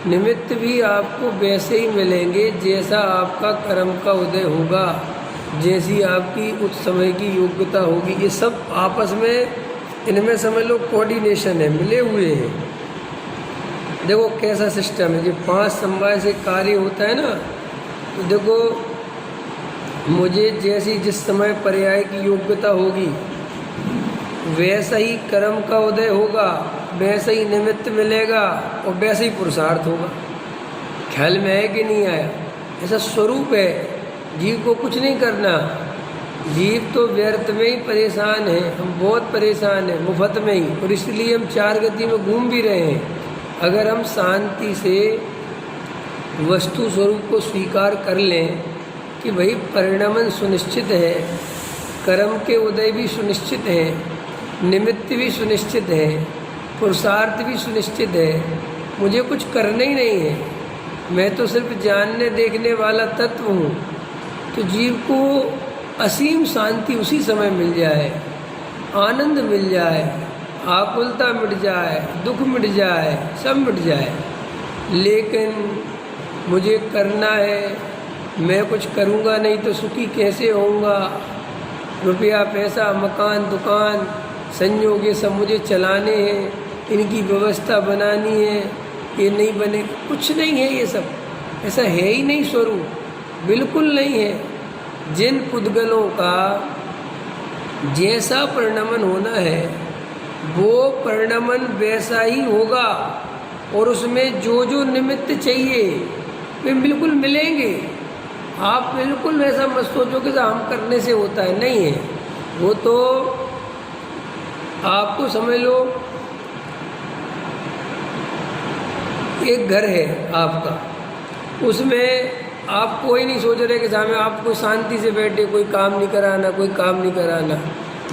निमित्त भी आपको वैसे ही मिलेंगे जैसा आपका कर्म का उदय होगा, जैसी आपकी उस समय की योग्यता होगी। ये सब आपस में, इनमें समझ लो कोऑर्डिनेशन है, मिले हुए हैं। देखो कैसा सिस्टम है, जो 5 समवाय से कार्य होता है ना, तो देखो मुझे जैसी जिस समय पर्याय की योग्यता होगी वैसा ही कर्म का उदय होगा, वैसा ही निमित्त मिलेगा और वैसा ही पुरुषार्थ होगा। ख्याल में है कि नहीं आया? ऐसा स्वरूप है। जीव को कुछ नहीं करना, जीव तो व्यर्थ में ही परेशान है, हम बहुत परेशान हैं मुफ्त में ही, और इसलिए हम 4 गति में घूम भी रहे हैं। अगर हम शांति से वस्तु स्वरूप को स्वीकार कर लें कि भाई परिणमन सुनिश्चित है, कर्म के उदय भी सुनिश्चित है, निमित्त भी सुनिश्चित है, पुरुषार्थ भी सुनिश्चित है, मुझे कुछ करना ही नहीं है, मैं तो सिर्फ जानने देखने वाला तत्व हूँ, तो जीव को असीम शांति उसी समय मिल जाए, आनंद मिल जाए, आकुलता मिट जाए, दुख मिट जाए, सब मिट जाए। लेकिन मुझे करना है, मैं कुछ करूँगा नहीं तो सुखी कैसे होऊंगा, रुपया पैसा मकान दुकान संयोग ये सब मुझे चलाने हैं, इनकी व्यवस्था बनानी है, ये नहीं बने, कुछ नहीं है ये सब, ऐसा है ही नहीं स्वरूप, बिल्कुल नहीं है। जिन पुद्गलों का जैसा परिणमन होना है वो परिणमन वैसा ही होगा, और उसमें जो जो निमित्त चाहिए वे बिल्कुल मिलेंगे। आप बिल्कुल ऐसा मत सोचो कि हम करने से होता है, नहीं है। वो तो आपको समझ लो एक घर है आपका, उसमें आप कोई नहीं सोच रहे कि सामने आपको शांति से बैठे, कोई काम नहीं कराना, कोई काम नहीं कराना,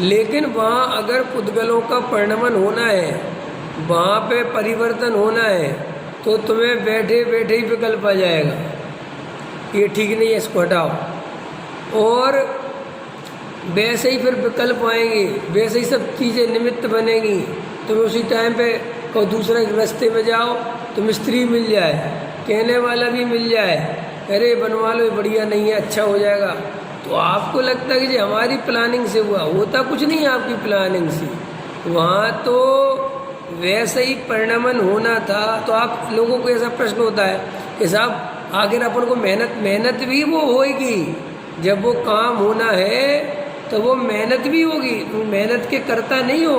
लेकिन वहाँ अगर पुद्गलों का परिणमन होना है, वहाँ पे परिवर्तन होना है, तो तुम्हें बैठे बैठे ही विकल्प आ जाएगा, ये ठीक नहीं है, इसको हटाओ। और वैसे ही फिर विकल्प आएंगे, वैसे ही सब चीज़ें निमित्त बनेंगी। तुम उसी टाइम पे को दूसरे रास्ते में जाओ तो मिस्त्री मिल जाए, कहने वाला भी मिल जाए, अरे बनवा लो, बढ़िया नहीं है, अच्छा हो जाएगा, तो आपको लगता है कि जी हमारी प्लानिंग से हुआ, होता कुछ नहीं है आपकी प्लानिंग से। वहाँ तो वैसे ही परिणमन होना था। तो आप लोगों को ऐसा प्रश्न होता है कि साहब आखिर अपन को मेहनत भी वो होएगी, जब वो काम होना है तो वो मेहनत भी होगी। तुम मेहनत के करता नहीं हो,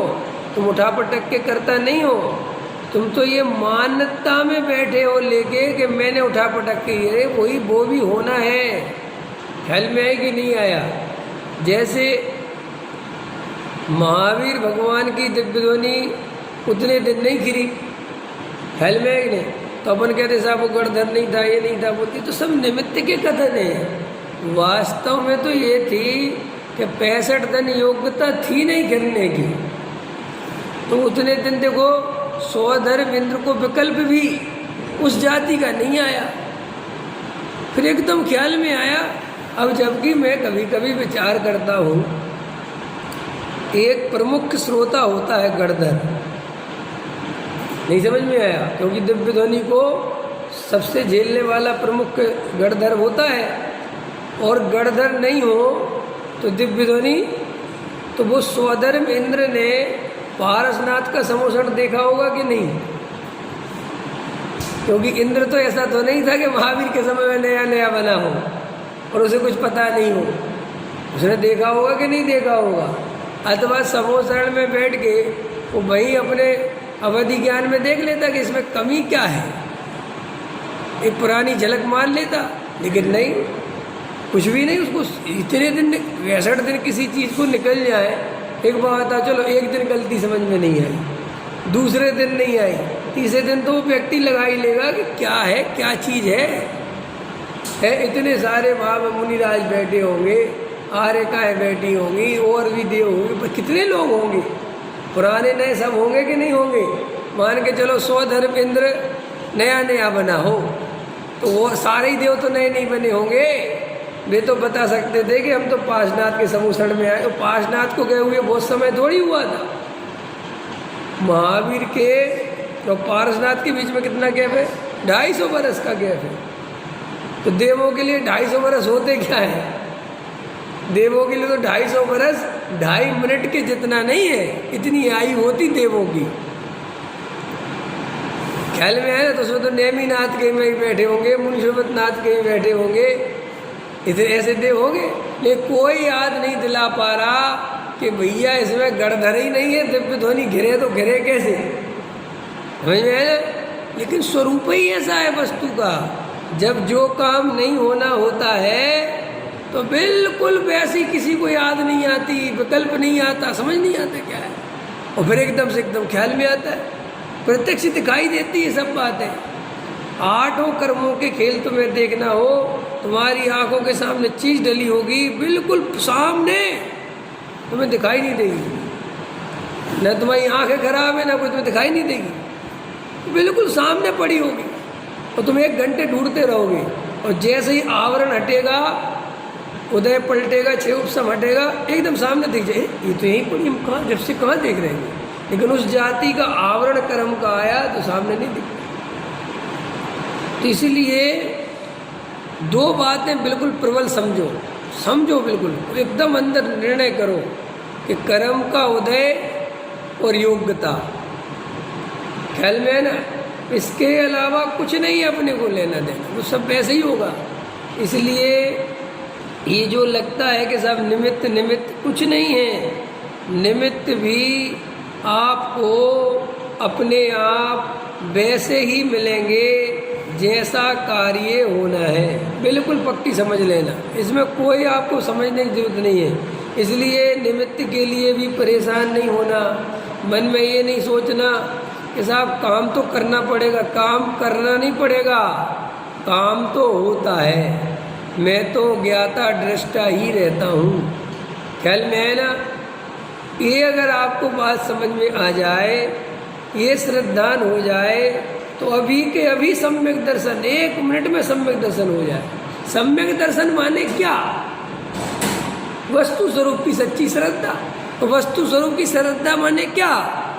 तुम उठापटक के करता नहीं हो, तुम तो ये मान्यता में बैठे हो लेके कि मैंने उठापटक के, अरे वही वो भी होना है। ख्याल में है कि नहीं आया? जैसे महावीर भगवान की दिव्य ध्वनि उतने दिन नहीं गिरी, ख्याल में है कि नहीं? तो अपन कहते साहब वो गणधर नहीं था, ये नहीं था, बोलती तो सब निमित्त के कथन है। वास्तव में तो ये थी कि 65 दिन योग्यता थी नहीं करने की, तो उतने दिन देखो सौधर्म इंद्र को विकल्प भी उस जाति का नहीं आया, फिर एकदम ख्याल में आया। अब जबकि मैं कभी कभी विचार करता हूँ, एक प्रमुख श्रोता होता है गणधर, नहीं समझ में आया? क्योंकि दिव्य ध्वनि को सबसे झेलने वाला प्रमुख गणधर होता है, और गणधर नहीं हो तो दिव्य ध्वनि, तो वो स्वधर्म इंद्र ने पारसनाथ का समोषण देखा होगा कि नहीं? क्योंकि इंद्र तो ऐसा तो नहीं था कि महावीर के समय में नया नया बना हो और उसे कुछ पता नहीं हो, उसने देखा होगा कि नहीं देखा होगा? अथवा समोषण में बैठ के वो वही अपने अवधि ज्ञान में देख लेता कि इसमें कमी क्या है, एक पुरानी झलक मार लेता, लेकिन नहीं, कुछ भी नहीं। उसको इतने दिन 62 दिन किसी चीज़ को निकल जाए, एक बात था, चलो एक दिन गलती समझ में नहीं आई, दूसरे दिन नहीं आई, तीसरे दिन तो वो व्यक्ति लगा ही लेगा कि क्या है, क्या चीज़ है। इतने सारे वहाँ मुनिराज बैठे होंगे, आर्यकाएँ बैठी होंगी, और भी देव होंगे, पर कितने लोग होंगे, पुराने नए सब होंगे कि नहीं होंगे? मान के चलो 100 धर्म इंद्र नया नया बना हो, तो वो सारे ही देव तो नए नहीं बने होंगे। वे तो बता सकते थे कि हम तो पार्श्वनाथ के समूषण में आए, तो पार्श्वनाथ को गए हुए बहुत समय थोड़ी हुआ था। महावीर के तो पार्श्वनाथ के बीच में कितना गैप है? 250 बरस का गैप है। तो देवों के लिए 250 बरस होते क्या है? देवों के लिए तो 250 बरस 2.5 मिनट के जितना नहीं है, इतनी आयु होती देवों की। ख्याल में है ना? तो उसमें तो नेमीनाथ कहीं में बैठे होंगे, मुनिशोभत नाथ कहीं बैठे होंगे, इतने ऐसे देव होंगे। लेकिन कोई याद नहीं दिला पा रहा कि भैया इसमें गड़धर ही नहीं है, दिव्य ध्वनि घिरे तो घिरे कैसे? समझ में है? लेकिन स्वरूप ही ऐसा है वस्तु का, जब जो काम नहीं होना होता है तो बिल्कुल वैसी किसी को याद नहीं आती, विकल्प नहीं आता, समझ नहीं आता क्या है, और फिर एकदम से एकदम ख्याल में आता है, प्रत्यक्ष दिखाई देती है सब बातें। 8 कर्मों के खेल तुम्हें देखना हो, तुम्हारी आंखों के सामने चीज डली होगी, बिल्कुल सामने, तुम्हें दिखाई नहीं देगी। न तुम्हारी आंखें खराब है, ना कोई तुम्हें दिखाई नहीं देगी, बिल्कुल सामने पड़ी होगी, और तुम 1 घंटे ढूंढते रहोगे, और जैसे ही आवरण हटेगा, उदय पलटेगा, छह उपसम हटेगा, एकदम सामने दिख जाए, ये तो यहीं पड़ी, हम कहाँ जब से कहाँ देख रहे हैं। लेकिन उस जाति का आवरण कर्म का आया तो सामने नहीं दिखता। तो इसीलिए 2 बातें बिल्कुल प्रबल समझो बिल्कुल, एकदम अंदर निर्णय करो कि कर्म का उदय और योग्यता, ख्याल में है ना? इसके अलावा कुछ नहीं अपने को लेना देना, वो सब वैसे ही होगा। इसलिए ये जो लगता है कि सब निमित्त कुछ नहीं है, निमित्त भी आपको अपने आप वैसे ही मिलेंगे जैसा कार्य होना है। बिल्कुल पक्की समझ लेना, इसमें कोई आपको समझने की जरूरत नहीं है। इसलिए निमित्त के लिए भी परेशान नहीं होना, मन में ये नहीं सोचना कि साहब काम तो करना पड़ेगा, काम करना नहीं पड़ेगा, काम तो होता है, मैं तो ज्ञाता दृष्टा ही रहता हूँ। ख्याल में है ना? ये अगर आपको बात समझ में आ जाए, ये श्रद्धान हो जाए, तो अभी के अभी सम्यक दर्शन, 1 मिनट में सम्यक दर्शन हो जाए। सम्यक दर्शन माने क्या? वस्तु स्वरूप की सच्ची श्रद्धा। तो वस्तु स्वरूप की श्रद्धा माने क्या?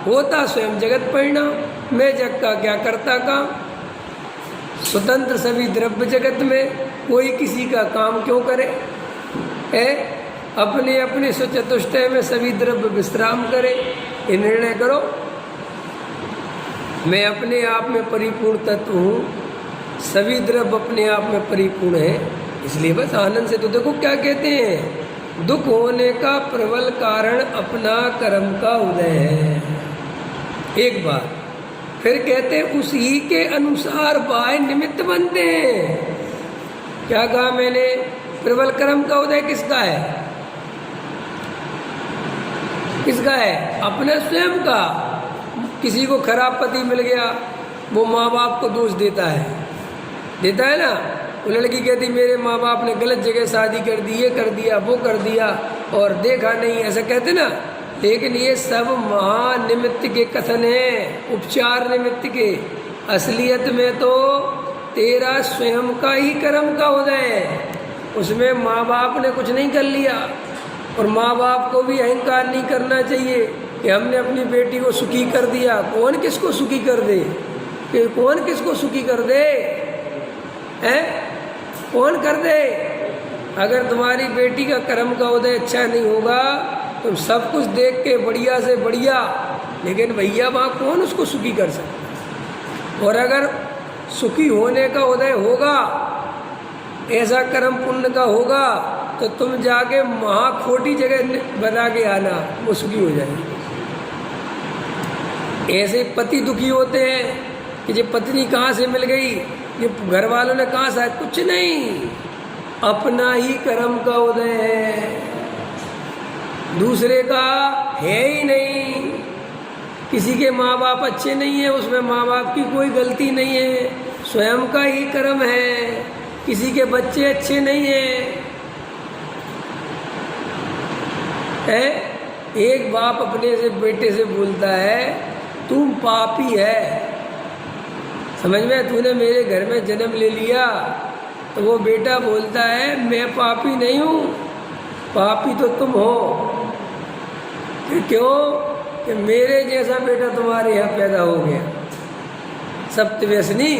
होता स्वयं जगत परिणाम, मैं जग का क्या करता काम, स्वतंत्र सभी द्रव्य जगत में, कोई किसी का काम क्यों करे है, अपने अपने स्वचतुष्टय में सभी द्रव्य विश्राम करे। ये निर्णय करो, मैं अपने आप में परिपूर्ण तत्व हूँ, सभी द्रव्य अपने आप में परिपूर्ण है। इसलिए बस आनंद से तो देखो क्या कहते हैं, दुख होने का प्रबल कारण अपना कर्म का उदय है। एक बार फिर कहते हैं उसी के अनुसार बाह्य निमित्त बनते हैं। क्या कहा मैंने? प्रबल कर्म का उदय किसका है? किसका है? अपने स्वयं का। किसी को खराब पति मिल गया, वो माँ बाप को दोष देता है ना। वो लड़की कहती मेरे माँ बाप ने गलत जगह शादी कर दी, ये कर दिया, वो कर दिया, और देखा नहीं, ऐसा कहते ना। लेकिन ये सब महानिमित्त के कथन हैं, उपचार निमित्त के। असलियत में तो तेरा स्वयं का ही कर्म का उदय है, उसमें माँ बाप ने कुछ नहीं कर लिया। और माँ बाप को भी अहंकार नहीं करना चाहिए कि हमने अपनी बेटी को सुखी कर दिया। कौन किसको सुखी कर दे? कि कौन किसको सुखी कर दे? हैं? कौन कर दे? अगर तुम्हारी बेटी का कर्म का उदय अच्छा नहीं होगा, तुम सब कुछ देख के बढ़िया से बढ़िया, लेकिन भैया वहाँ कौन उसको सुखी कर सकता? और अगर सुखी होने का उदय होगा, ऐसा कर्म पुण्य का होगा, तो तुम जाके महाखोटी जगह बना के आना, वो सुखी हो जाएगी। ऐसे पति दुखी होते हैं कि ये पत्नी कहाँ से मिल गई, ये घर वालों ने कहाँ से, कुछ नहीं, अपना ही कर्म का उदय है, दूसरे का है ही नहीं। किसी के माँ बाप अच्छे नहीं है, उसमें माँ बाप की कोई गलती नहीं है, स्वयं का ही कर्म है। किसी के बच्चे अच्छे नहीं है। एक बाप अपने से बेटे से बोलता है तुम पापी है, समझ में, तूने मेरे घर में जन्म ले लिया। तो वो बेटा बोलता है मैं पापी नहीं हूँ, पापी तो तुम हो। क्यों? कि मेरे जैसा बेटा तुम्हारे यहाँ पैदा हो गया, सप्तव्यसनी।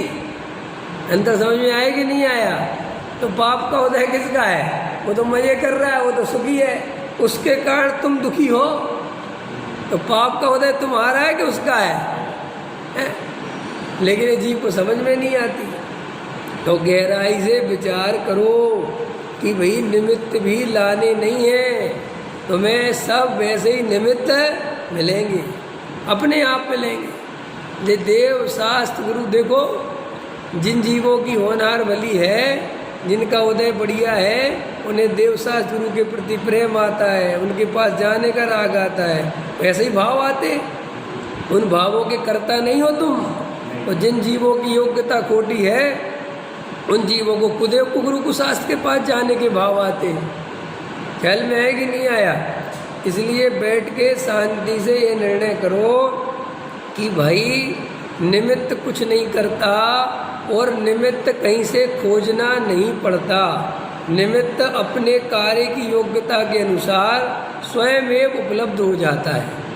अंतर समझ में आया कि नहीं आया? तो पाप का उदय किसका है? वो तो मजे कर रहा है, वो तो सुखी है, उसके कारण तुम दुखी हो। तो पाप का उदय तुम्हारा है कि उसका है? लेकिन ये जीव को समझ में नहीं आती। तो गहराई से विचार करो कि भाई निमित्त भी लाने नहीं है, तुम्हें सब वैसे ही निमित्त मिलेंगे, अपने आप मिलेंगे। ये देव शास्त्र गुरु देखो, जिन जीवों की होनहार भली है, जिनका उदय बढ़िया है, उन्हें देव शास्त्र गुरु के प्रति प्रेम आता है, उनके पास जाने का राग आता है, ऐसे ही भाव आते। उन भावों के कर्ता नहीं हो तुम। और जिन जीवों की योग्यता खोटी है, उन जीवों को कुदेव कुगुरु कुशास्त्र के पास जाने के भाव आते हैं। ख्याल में है कि नहीं आया? इसलिए बैठ के शांति से ये निर्णय करो कि भाई निमित्त कुछ नहीं करता और निमित्त कहीं से खोजना नहीं पड़ता। निमित्त अपने कार्य की योग्यता के अनुसार स्वयं उपलब्ध हो जाता है।